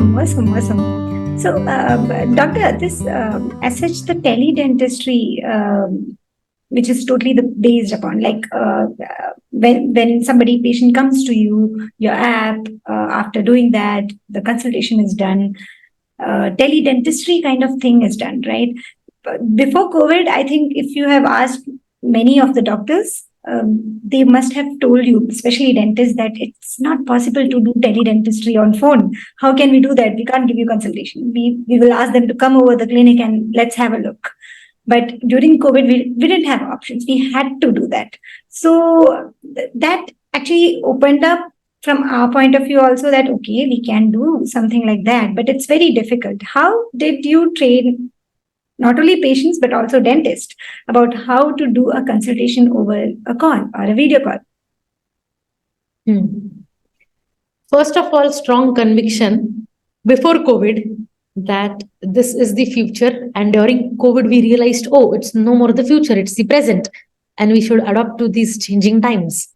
Awesome. So, Doctor, this as such, the teledentistry, which is totally based upon when somebody patient comes to you, your app. After doing that, the consultation is done. Teledentistry kind of thing is done, right? Before COVID, I think if you have asked many of the doctors, they must have told you, especially dentists, that it's not possible to do teledentistry on phone. How can we do that? We can't give you consultation. We will ask them to come over the clinic and let's have a look. But during COVID, we didn't have options. We had to do that. So that actually opened up from our point of view also that, okay, we can do something like that, but it's very difficult. How did you train not only patients, but also dentists about how to do a consultation over a call or a video call? First of all, strong conviction before COVID that this is the future. And during COVID, we realized, oh, it's no more the future, it's the present. And we should adapt to these changing times.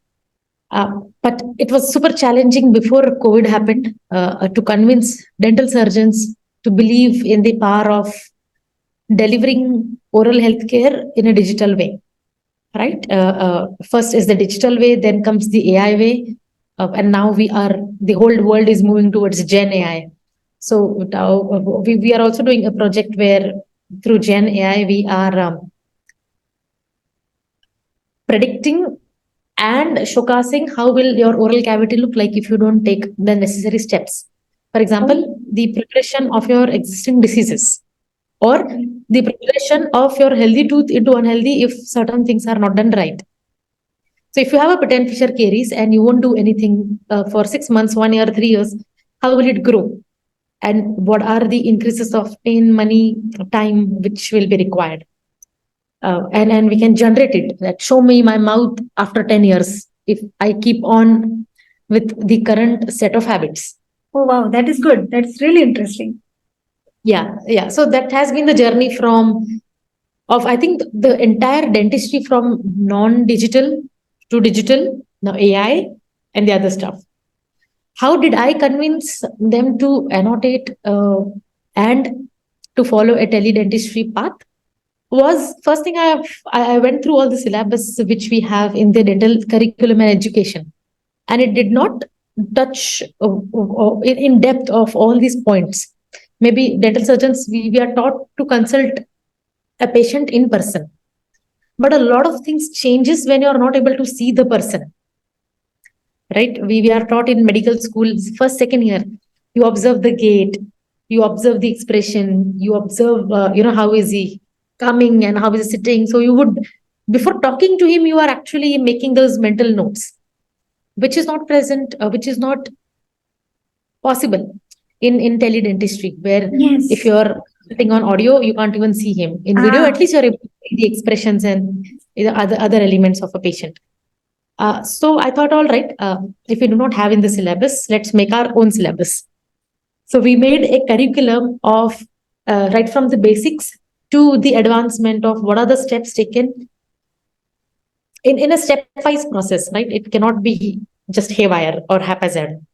But it was super challenging before COVID happened to convince dental surgeons to believe in the power of delivering oral healthcare in a digital way, right? First is the digital way, then comes the AI way, and now the whole world is moving towards Gen AI. So we are also doing a project where through Gen AI we are predicting and showcasing how will your oral cavity look like if you don't take the necessary steps. For example, the progression of your existing diseases, or the progression of your healthy tooth into unhealthy if certain things are not done right. So if you have a patent Fisher caries and you won't do anything for 6 months, 1 year, 3 years, how will it grow? And what are the increases of pain, money, time which will be required? And we can generate it. That show me my mouth after 10 years if I keep on with the current set of habits. Oh, wow, that is good. That's really interesting. Yeah. So that has been the journey I think the entire dentistry from non-digital to digital, now AI and the other stuff. How did I convince them to annotate and to follow a teledentistry path? Was first thing I went through all the syllabus which we have in the dental curriculum and education, and it did not touch in depth of all these points. Maybe dental surgeons, we are taught to consult a patient in person, but a lot of things changes when you are not able to see the person, right? We are taught in medical school, first, second year, you observe the gait, you observe the expression, you observe, how is he coming and how is he sitting. So you would, before talking to him, you are actually making those mental notes, which is not present, which is not possible in teledentistry, where if you're sitting on audio, you can't even see him. In video, at least you're able to see the expressions and the other elements of a patient. So I thought, all right, if we do not have in the syllabus, let's make our own syllabus. So we made a curriculum of right from the basics to the advancement of what are the steps taken in a stepwise process, right? It cannot be just haywire or haphazard.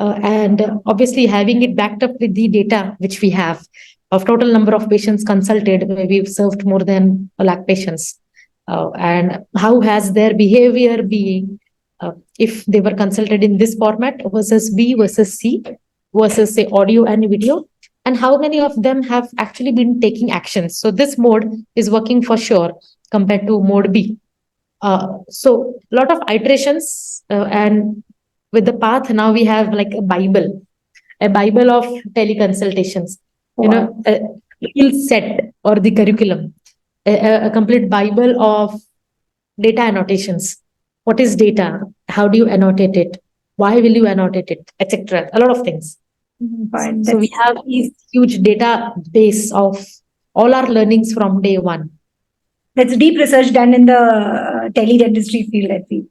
And obviously having it backed up with the data which we have of total number of patients consulted, we've served more than 1 lakh patients. And how has their behavior been if they were consulted in this format versus B versus C versus say audio and video, and how many of them have actually been taking actions. So this mode is working for sure compared to mode B. So a lot of iterations and with the path, now we have like a Bible of teleconsultations, a skill set or the curriculum, a complete Bible of data annotations. What is data? How do you annotate it? Why will you annotate it? Etc. A lot of things. So we have this huge database of all our learnings from day one. That's deep research done in the teledentistry field, I feel.